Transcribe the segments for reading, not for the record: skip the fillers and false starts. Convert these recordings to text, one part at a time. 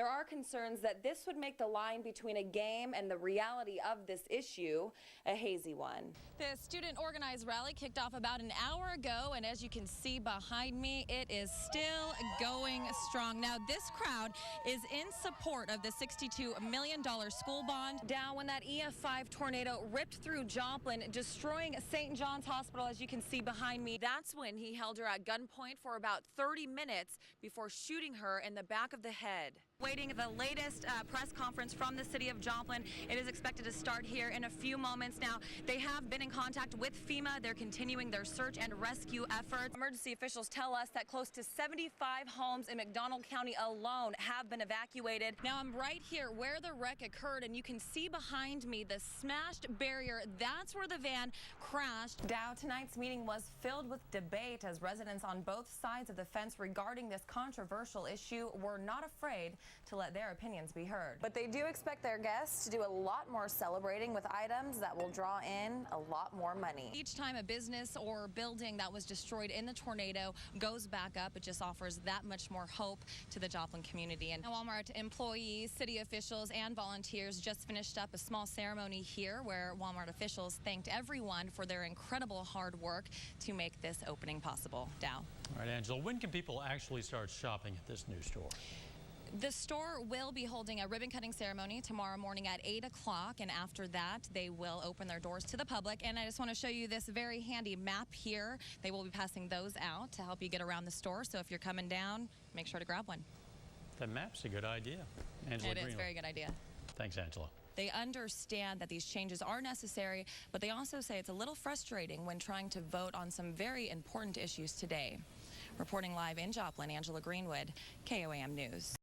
There are concerns that this would make the line between a game and the reality of this issue a hazy one. The student organized rally kicked off about an hour ago, and as you can see behind me, it is still going strong. Now, this crowd is in support of the $62 million school bond. Down when that EF5 tornado ripped through Joplin, destroying St. John's Hospital, as you can see behind me. That's when he held her at gunpoint for about 30 minutes before shooting her in the back of the head. Waiting the latest press conference from the city of Joplin. It is expected to start here in a few moments. Now, they have been in contact with FEMA. They're continuing their search and rescue efforts. Emergency officials tell us that close to 75 homes in McDonald County alone have been evacuated. Now, I'm right here where the wreck occurred, and you can see behind me the smashed barrier. That's where the van crashed. Dow, tonight's meeting was filled with debate as residents on both sides of the fence regarding this controversial issue were not afraid to let their opinions be heard. But they do expect their guests to do a lot more celebrating with items that will draw in a lot more money. Each time a business or building that was destroyed in the tornado goes back up, it just offers that much more hope to the Joplin community. And Walmart employees, city officials, and volunteers just finished up a small ceremony here where Walmart officials thanked everyone for their incredible hard work to make this opening possible. Dow. All right, Angela, when can people actually start shopping at this new store? The store will be holding a ribbon cutting ceremony tomorrow morning at 8 o'clock, and after that they will open their doors to the public. And I just want to show you this very handy map here. They will be passing those out to help you get around the store, so if you're coming down, make sure to grab one. The map's a good idea. Angela It is Greenwood. a very good idea. Thanks, Angela. They understand that these changes are necessary, but they also say it's a little frustrating when trying to vote on some very important issues today. Reporting live in Joplin, Angela Greenwood, KOAM News.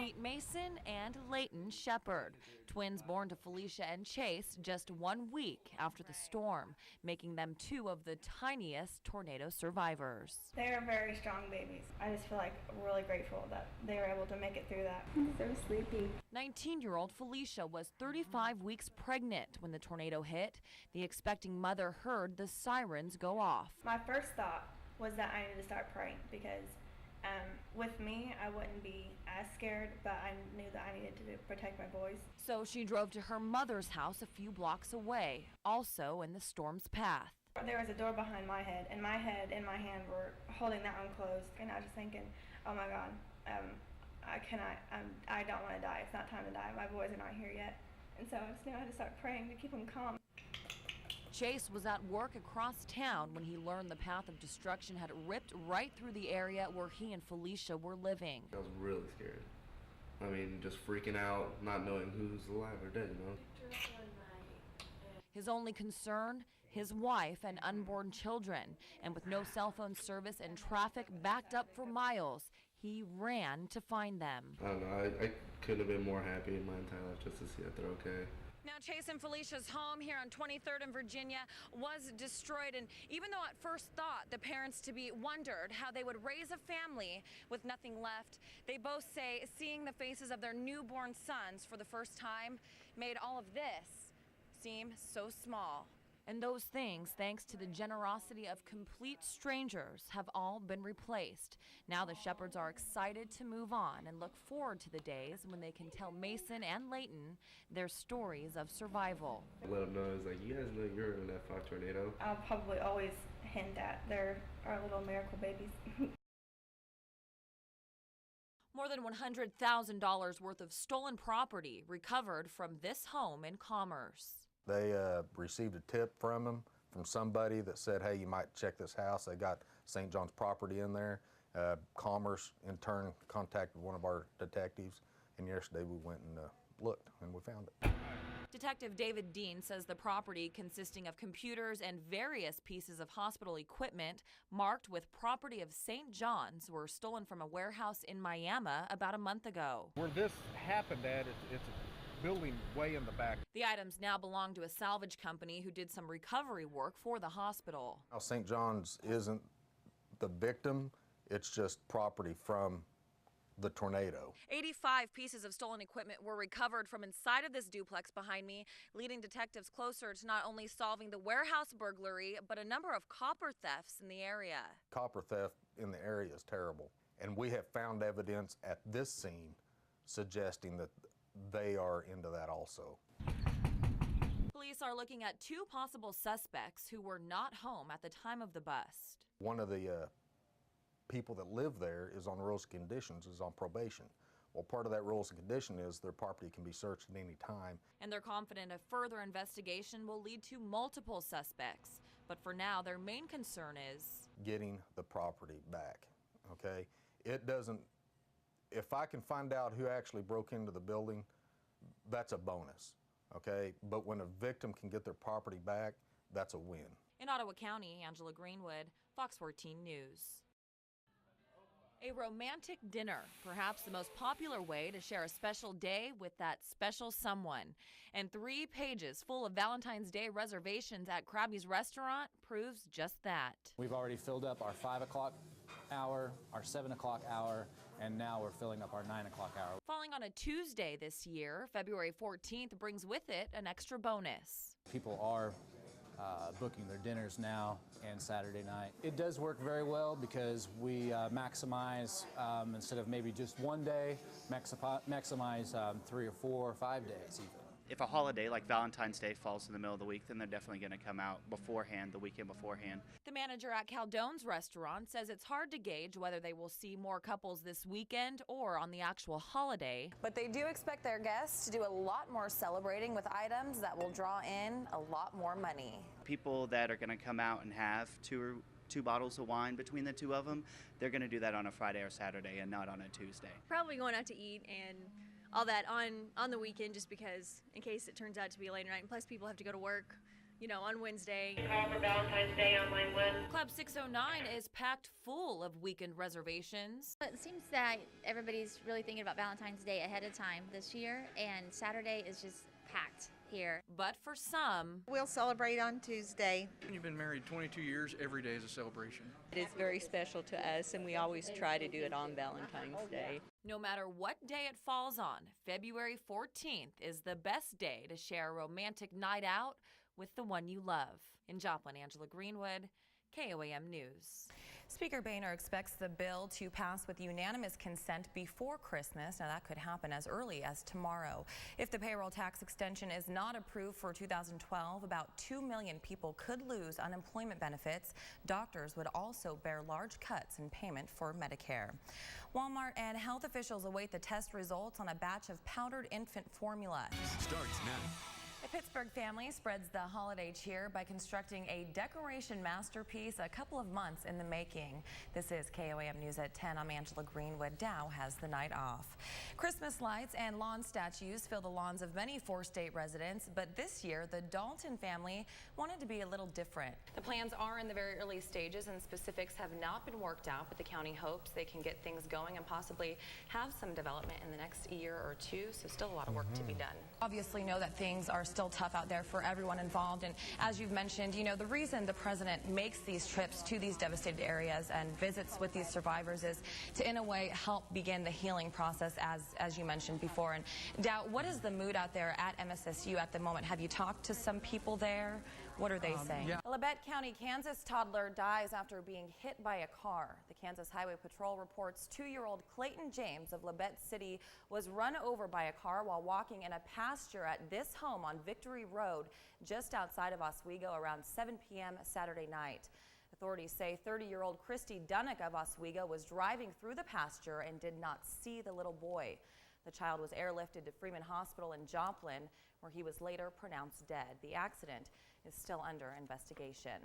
Meet Mason and Leighton Shepard, twins born to Felicia and Chase just 1 week after the storm, making them two of the tiniest tornado survivors. They are very strong babies. I just feel like really grateful that they were able to make it through that. I'm so sleepy. 19-year-old Felicia was 35 weeks pregnant when the tornado hit. The expecting mother heard the sirens go off. My first thought was that I needed to start praying because with me, I wouldn't be as scared, but I knew that I needed to protect my boys. So she drove to her mother's house a few blocks away, also in the storm's path. There was a door behind my head, and my head and my hand were holding that one closed. And I was just thinking, oh my God, I don't want to die. It's not time to die. My boys are not here yet. And so I just knew I had to start praying to keep them calm. Chase was at work across town when he learned the path of destruction had ripped right through the area where he and Felicia were living. I was really scared. I mean, just freaking out, not knowing who's alive or dead, you know? His only concern, his wife and unborn children. And with no cell phone service and traffic backed up for miles, he ran to find them. I don't know, I couldn't have been more happy in my entire life just to see that they're okay. Now, Chase and Felicia's home here on 23rd and Virginia was destroyed, and even though at first thought the parents-to-be wondered how they would raise a family with nothing left, they both say seeing the faces of their newborn sons for the first time made all of this seem so small. And those things, thanks to the generosity of complete strangers, have all been replaced. Now the Shepherds are excited to move on and look forward to the days when they can tell Mason and Leighton their stories of survival. Let them know, it's like, you guys know you're in that F5 tornado. I'll probably always hint that they're our little miracle babies. More than $100,000 worth of stolen property recovered from this home in Commerce. They received a tip from them, from somebody that said, hey, you might check this house. They got St. John's property in there. Commerce, in turn, contacted one of our detectives, and yesterday we went and looked, and we found it. Detective David Dean says the property, consisting of computers and various pieces of hospital equipment marked with property of St. John's, were stolen from a warehouse in Miami about a month ago. Where this happened at, it's a building way in the back. The items now belong to a salvage company who did some recovery work for the hospital. Now, St. John's isn't the victim, it's just property from the tornado. 85 pieces of stolen equipment were recovered from inside of this duplex behind me, leading detectives closer to not only solving the warehouse burglary, but a number of copper thefts in the area. Copper theft in the area is terrible. And we have found evidence at this scene suggesting that they are into that also. Police are looking at 2 possible suspects who were not home at the time of the bust. One of the people that live there is on rules and conditions, is on probation. Well, part of that rules and condition is their property can be searched at any time. And they're confident a further investigation will lead to multiple suspects. But for now, their main concern is getting the property back, okay? It doesn't, if I can find out who actually broke into the building, that's a bonus, okay? But when a victim can get their property back, that's a win. In Ottawa County, Angela Greenwood, Fox 14 News. A romantic dinner, perhaps the most popular way to share a special day with that special someone. And 3 pages full of Valentine's Day reservations at Krabby's restaurant proves just that. We've already filled up our 5 o'clock hour, our 7 o'clock hour, and now we're filling up our 9 o'clock hour. Falling on a Tuesday this year, February 14th brings with it an extra bonus. People are booking their dinners now and Saturday night. It does work very well because we maximize, instead of maybe just one day, maximize 3 or 4 or 5 days even. If a holiday like Valentine's Day falls in the middle of the week, then they're definitely going to come out beforehand, the weekend beforehand. The manager at Caldone's restaurant says it's hard to gauge whether they will see more couples this weekend or on the actual holiday. But they do expect their guests to do a lot more celebrating with items that will draw in a lot more money. People that are going to come out and have two bottles of wine between the 2 of them, they're going to do that on a Friday or Saturday and not on a Tuesday. Probably going out to eat and all that on the weekend, just because in case it turns out to be a late night, and plus people have to go to work, you know, on Wednesday. Call for Valentine's Day on line 1. Club 609 is packed full of weekend reservations. It seems that everybody's really thinking about Valentine's Day ahead of time this year, and Saturday is just packed here. But for some, we'll celebrate on Tuesday. When you've been married 22 years, every day is a celebration. It is very special to us, and we always try to do it on Valentine's Day. No matter what day it falls on, February 14th is the best day to share a romantic night out with the one you love. In Joplin, Angela Greenwood, KOAM News. Speaker Boehner expects the bill to pass with unanimous consent before Christmas. Now, that could happen as early as tomorrow. If the payroll tax extension is not approved for 2012, about 2 million people could lose unemployment benefits. Doctors would also bear large cuts in payment for Medicare. Walmart and health officials await the test results on a batch of powdered infant formula. Starts now. A Pittsburgh family spreads the holiday cheer by constructing a decoration masterpiece a couple of months in the making. This is KOAM News at 10. I'm Angela Greenwood. Dow has the night off. Christmas lights and lawn statues fill the lawns of many 4-state residents, but this year the Dalton family wanted to be a little different. The plans are in the very early stages and specifics have not been worked out, but the county hopes they can get things going and possibly have some development in the next year or 2, so still a lot of work to be done. Obviously know that things are still tough out there for everyone involved, and as you've mentioned, you know, the reason the president makes these trips to these devastated areas and visits with these survivors is to, in a way, help begin the healing process, as you mentioned before. And Dow, what is the mood out there at MSSU at the moment? Have you talked to some people there? What are they saying? A Labette County, Kansas toddler dies after being hit by a car. The Kansas Highway Patrol reports 2-year-old Clayton James of Labette City was run over by a car while walking in a pasture at this home on Victory Road just outside of Oswego around 7 p.m. Saturday night. Authorities say 30-year-old Christy Dunnick of Oswego was driving through the pasture and did not see the little boy. The child was airlifted to Freeman Hospital in Joplin, where he was later pronounced dead. The accident is still under investigation.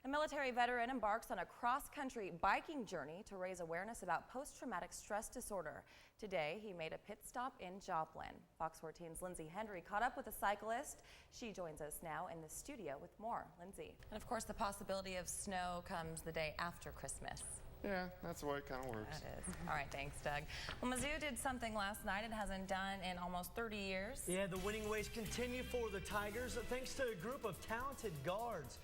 A military veteran embarks on a cross-country biking journey to raise awareness about post-traumatic stress disorder. Today, he made a pit stop in Joplin. Fox 14's Lindsay Hendry caught up with a cyclist. She joins us now in the studio with more. Lindsay. And of course, the possibility of snow comes the day after Christmas. Yeah, that's the way it kind of works. That is. All right, thanks, Doug. Well, Mizzou did something last night it hasn't done in almost 30 years. Yeah, the winning ways continue for the Tigers thanks to a group of talented guards.